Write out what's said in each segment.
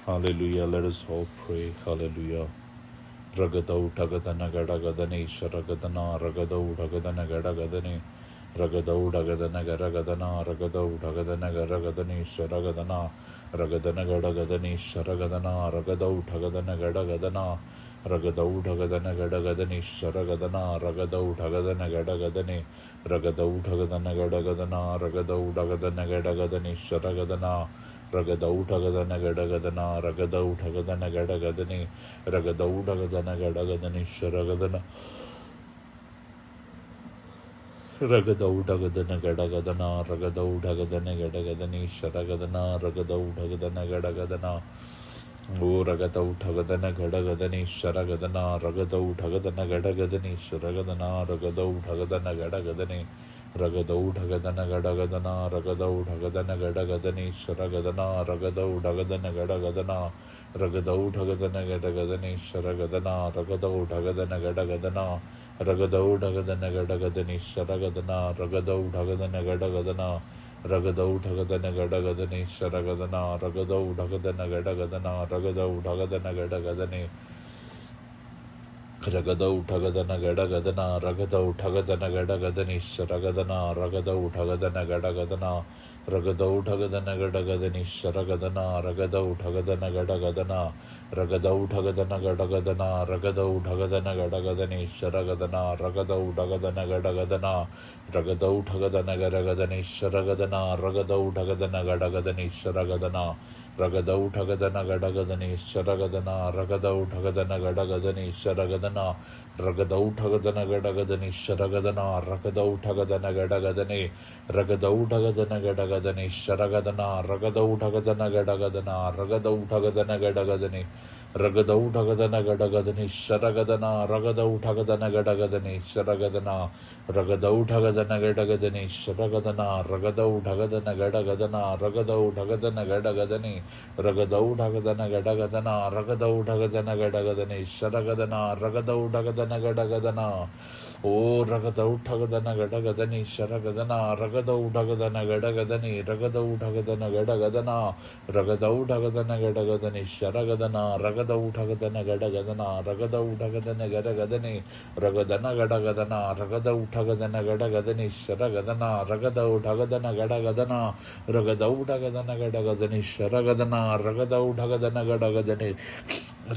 Hallelujah. Let us all pray. Hallelujah. Ragada utagadana gadagadane sharagadana ragada utagadana gadagadane ragada utagadana gadagadana ragada utagadana gadagadane sharagadana ragadana gadagadane sharagadana ragada utagadana gadagadana ragada utagadana gadagadane sharagadana ragada utagadana gadagadane ragada utagadana gadagadana ragada utagadana gadagadane sharagadana ರಗದ ಊಟಗದನ ಗಡಗದನ ರಗದ ಊಟಗದನ ಗಡಗದನೆ ರಗದ ಊಟಗದನ ಗಡಗದನೇಶ್ವರಗದನ ರಗದ ಊಟಗದನ ಗಡಗದನ ರಗದ ಊಟಗದನ ಗಡಗದನೇಶ್ವರಗದನ ರಗದ ಊಟಗದನ ಗಡಗದನ ಓ ರಗದ ಊಟಗದನ ಗಡಗದನೇಶ್ವರಗದನ ರಗದ ಊಟಗದನ ಗಡಗದನೇಶ್ವರಗದನ ರಗದ ಊಟಗದನ ಗಡಗದನೆ ರಗದ ಊಟಗದನ ಗಡಗದನ ರಗದ ಊಟಗದನ ಗಡಗದನೇಶ್ವರಗದನ ರಗದ ಊಟಗದನ ಗಡಗದನ ರಗದ ಊಟಗದನ ಗಡಗದನೇಶ್ವರಗದನ ರಗದ ಊಟಗದನ ಗಡಗದನ ರಗದ ಊಟಗದನ ಗಡಗದನೇಶ್ವರಗದನ ರಗದ ಊಟಗದನ ಗಡಗದನ ರಗದ ಊಟಗದನ ಗಡಗದನೇಶ್ವರಗದನ ರಗದ ಊಟಗದನ ಗಡಗದನ ರಗದ ಊಟಗದನ ಗಡಗದನೆ ರಗದ ಊಟಗದನ ಗಡಗದನ ರಗದ ಊಟಗದನ ಗಡಗದನೇಶ್ವರಗದನ ರಗದ ಊಟಗದನ ಗಡಗದನ ರಗದ ಊಟಗದನ ಗಡಗದನೇಶ್ವರಗದನ ರಗದ ಊಟಗದನ ಗಡಗದನ ರಗದ ಊಟಗದನ ಗಡಗದನ ರಗದ ಊಟಗದನ ಗಡಗದನೇಶ್ವರಗದನ ರಗದ ಊಟಗದನ ಗಡಗದನ ರಗದ ಊಟಗದನ ಗಡಗದನೇಶ್ವರಗದನ ರಗದ ಊಟಗದನ ಗಡಗದನೇಶ್ವರಗದನ ರಗದ ಊಟಗದನ ಗಡಗದನೇಶ್ವರಗದನ ರಗದ ಊಟಗದನ ಗಡಗದನೇಶ್ವರಗದನ ರಗದ ಊಟಗದನ ಗಡಗದನೇಶ್ವರಗದನ ರಗದ ಊಟಗದನ ಗಡಗದನೆ ರಗದ ಊಟಗದನ ಗಡಗದನೇಶ್ವರಗದನ ರಗದ ಊಟಗದನ ಗಡಗದನ ರಗದ ಊಟಗದನ ಗಡಗದನೆ ರಗದ ಊಟಗದನ ಗಡಗದನೇಶ್ವರಗದನ ರಗದ ಊಟಗದನ ಗಡಗದನೇಶ್ವರಗದನ ರಗದ ಊಟಗದನ ಗಡಗದನೇಶ್ವರಗದನ ರಗದ ಊಟಗದನ ಗಡಗದನ ರಗದ ಊಟಗದನ ಗಡಗದನೆ ರಗದ ಊಟಗದನ ಗಡಗದನ ರಗದ ಊಟಗದನ ಗಡಗದನೇಶ್ವರಗದನ ರಗದ ಊಟಗದನ ಗಡಗದನ ಓ ರಗದ ಊಟಗದನ ಗಡಗದನೇಶ್ವರಗದನ ರಗದ ಊಟಗದನ ಗಡಗದನೆ ರಗದ ಊಟಗದನ ಗಡಗದನ ರಗದ ಊಟಗದನ ಗಡಗದನೇಶ್ವರಗದನ ರಗದ ಊಟಗದನ ಗಡಗದನ ರಗದ ಊಟಗದನ ಗಡಗದನೆ ರಗದನ ಗಡಗದನ ರಗದ ಊಟಗದನ ಗಡಗದನೇಶ್ವರಗದನ ರಗದ ಊಟಗದನ ಗಡಗದನ ರಗದ ಊಟಗದನ ಗಡಗದನೇಶ್ವರಗದನ ರಗದ ಊಟಗದನ ಗಡಗದನೆ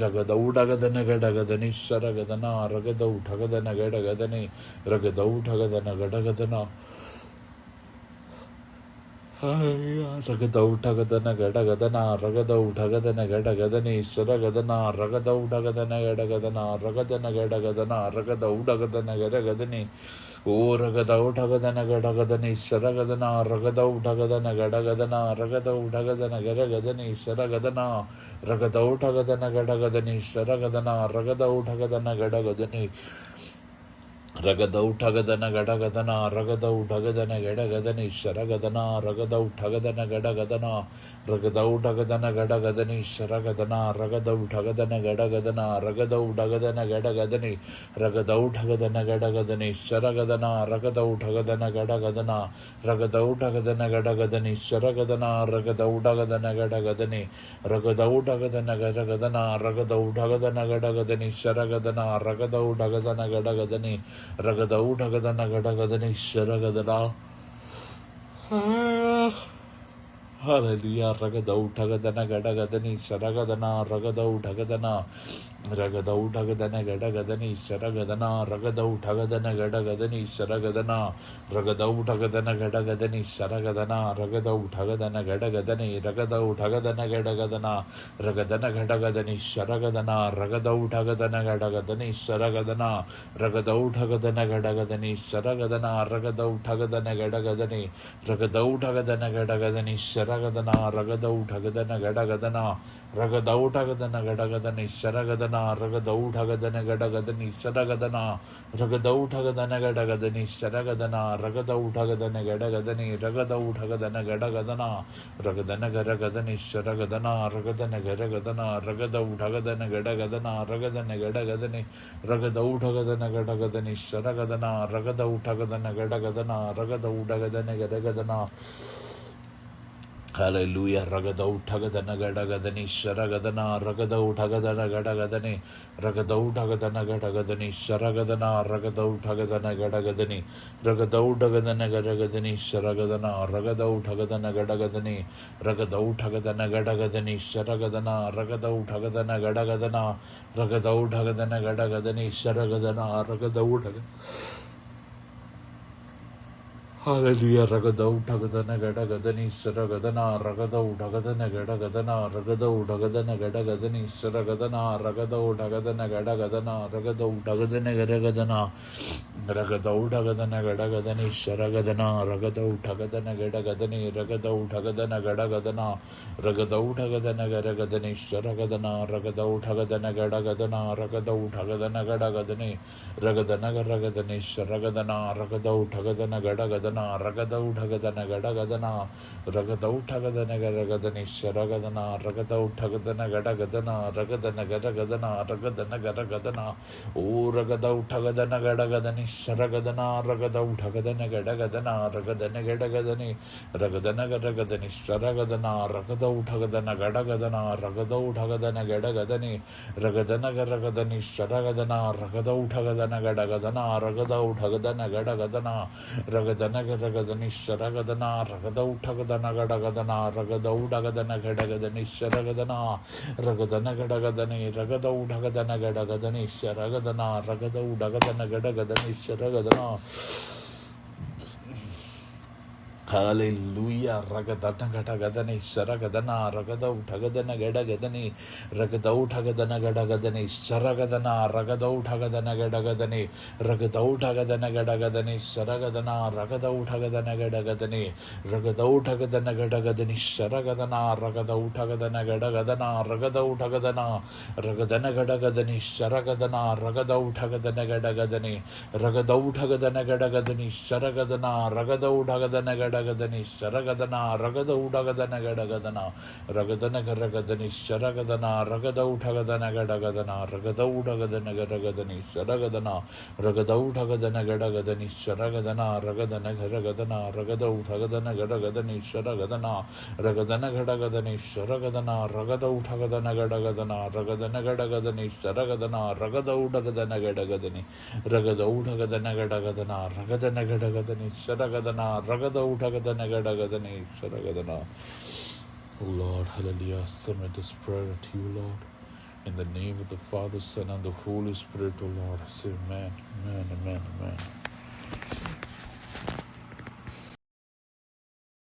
ರಗದ ಊಟಗದನ ಗಡಗದನೇಶ್ವರಗದನ ರಗದ ಊಟಗದನ ಗಡಗದನೆ ರಗದ ಊಟಗದನ ಗಡಗದನ ರಗದ ಊಟಗದನ ಗಡಗದನ ರಗದ ಊಟಗದನ ಗಡಗದನೇಶ್ವರಗದನ ರಗದ ಊಟಗದನ ಗಡಗದನ ರಗದನ ಗಡಗದನ ರಗದ ಊಟಗದನ ಗಡಗದನೆ ಓ ರಗದ ಊಟಗದನ ಗಡಗದನೇಶ್ವರಗದನ ರಗದ ಊಟಗದನ ಗಡಗದನ ರಗದ ಊಟಗದನ ಗಡಗದನೇಶ್ವರಗದನ ರಗದ ಊಟಗದನ ಗಡಗದನೇಶ್ವರಗದನ ರಗದ ಊಟಗದನ ಗಡಗದನೆ ರಗದ ಊಟಗದನ ಗಡಗದನ ರಗದ ಊಟಗದನ ಗಡಗದನೇಶ್ವರಗದನ ರಗದ ಊಟಗದನ ಗಡಗದನ ರಗದ ಊಟಗದನ ಗಡಗದನೇಶ್ವರಗದನ ರಗದ ಊಟಗದನ ಗಡಗದನ ರಗದ ಊಟಗದನ ಗಡಗದನೆ ರಗದ ಊಟಗದನ ಗಡಗದನೇಶ್ವರಗದನ ರಗದ ಊಟಗದನ ಗಡಗದನ ರಗದ ಊಟಗದನ ಗಡಗದನೇಶ್ವರಗದನ ರಗದ ಊಟಗದನ ಗಡಗದನೆ ರಗದ ಊಟಗದನ ಗಡಗದನ ರಗದ ಊಟಗದನ ಗಡಗದನೇಶ್ವರಗದನ ರಗದ ಊಟಗದನ ಗಡಗದನೆ ರಗದ ಊಟಗದನ ಗಡಗದನೇಶ್ವರಗದನ ಹಾಲೆಲೂಯಾ ರಗದ ಊಟಗದನ ಗಡಗದನೇಶ್ವರಗದನ ರಗದ ಊಟಗದನ ರಗದ ಊಟಗದನ ಗಡಗದನೇಶ್ವರಗದನ ರಗದ ಊಟಗದನ ಗಡಗದನೇಶ್ವರಗದನ ರಗದ ಊಟಗದನ ಗಡಗದನೇಶ್ವರಗದನ ರಗದ ಊಟಗದನ ಗಡಗದನೆ ರಗದ ಊಟಗದನ ಗಡಗದನ ರಗದನ ಗಡಗದನೇಶ್ವರಗದನ ರಗದ ಊಟಗದನ ಗಡಗದನೇಶ್ವರಗದನ ರಗದ ಊಟಗದನ ಗಡಗದನೇಶ್ವರಗದನ ರಗದ ಊಟಗದನ ಗಡಗದನೆ ರಗದ ಊಟಗದನ ಗಡಗದನೇಶ್ವರಗದನ ರಗದ ಊಟಗದನ ಗಡಗದನ ರಗದ ಊಟಗದನ ಗಡಗದನೇಶ್ವರಗದನ ರಗದ ಊಟಗದನ ಗಡಗದನೇಶ್ವರಗದನ ರಗದ ಊಟಗದನ ಗಡಗದನೇಶ್ವರಗದನ ರಗದ ಊಟಗದನ ಗಡಗದನೆ ರಗದ ಊಟಗದನ ಗಡಗದನ ರಗದನ ಗರಗದನೇಶ್ವರಗದನ ರಗದನ ಗರಗದನ ರಗದ ಊಟಗದನ ಗಡಗದನ ರಗದನ ಗಡಗದನೆ ರಗದ ಊಟಗದನ ಗಡಗದನೇಶ್ವರಗದನ ರಗದ ಊಟಗದನ ಗಡಗದನ ರಗದ ಊಟಗದನ ಗರಗದನ Hallelujah. Ragadau Tagadana Gadagadani Sharagadana Ragadau Tagadana Gadagadani Ragadau Tagadana Gadagadani Sharagadana Ragadau Tagadana Gadagadani Ragadau Tagadana Gadagadani Sharagadana Ragadau Tagadana Gadagadani Ragadau Tagadana Gadagadani Sharagadana Ragadau Tagadana Gadagadana Ragadau Tagadana Gadagadani Sharagadana Ragadau Tagadana. Hallelujah. Ragadau Tagadana Gadagadani Saragadana Ragadau Tagadana Gadagadana Ragadau Tagadana Gadagadani Saragadana Ragadau Tagadana Gadagadana Ragadau Tagadana Gadagadana Ragadau Tagadana Gadagadani Saragadana Ragadau Tagadana Gadagadani Ragadau Tagadana Gadagadana Ragadau Tagadana Gadagadani Saragadana Ragadau Tagadana Gadagadana Ragadau Tagadana Gadagadani Ragadana Gadagadani Saragadana Ragadau Tagadana Gadagadana Ragadau Tagadana Gadagadana Ragadau Tagadana Gadagadani Sharagadana Ragadau Tagadana Gadagadana Ragadana Gadagadana Ragadana Gadagadana O Ragadau Tagadana Gadagadani Sharagadana Ragadau Tagadana Gadagadana Ragadana Gadagadani Ragadana Gadagadani Sharagadana Ragadau Tagadana Gadagadana Ragadau Tagadana Gadagadani Ragadana Gadagadani Sharagadana Ragadau Tagadana Gadagadana Ragadau Tagadana Gadagadana Ragadana Gadagadani Sharagadana Ragadau Tagadana Gadagadana Ragadau Tagadana Gadagadani Sharagadana Ragadana Gadagadani Ragadau Tagadana Gadagadani Sharagadana Ragadau Tagadana Gadagadani Sharagadana. Hallelujah. Ragadana Gadagadani Saragadana Ragadau Tagadana Gadagadani Ragadau Tagadana Gadagadani Saragadana Ragadau Tagadana Gadagadani Ragadau Tagadana Gadagadani Saragadana Ragadau Tagadana Gadagadani Ragadau Tagadana Gadagadani Saragadana Ragadau Tagadana Gadagadana Ragadau Tagadana Ragadana Gadagadani Saragadana Ragadau Tagadana Gadagadani Ragadau Tagadana Gadagadani Saragadana Ragadau Tagadana Gadagadani Sharagadana Ragada Udagadana Gadagadana Ragadana Garagadani Sharagadana Ragada Utagadana Gadagadana Ragada Udagadana Gadagadani Sharagadana Ragada Utagadana Gadagadani Sharagadana Ragadana Garagadana Ragada Utagadana Gadagadani Sharagadana Ragadana Gadagadani Sharagadana Ragada Utagadana Gadagadana Ragadana Gadagadani Sharagadana Ragada Udagadana Gadagadani Ragada Utagadana Gadagadana Ragadana Gadagadani Sharagadana Ragada Utagadana Gadagadani Sharagadana. Oh Lord, hallelujah, submit this prayer to you, Lord. In the name of the Father, Son, and the Holy Spirit, O Lord, I say amen, amen, amen, amen.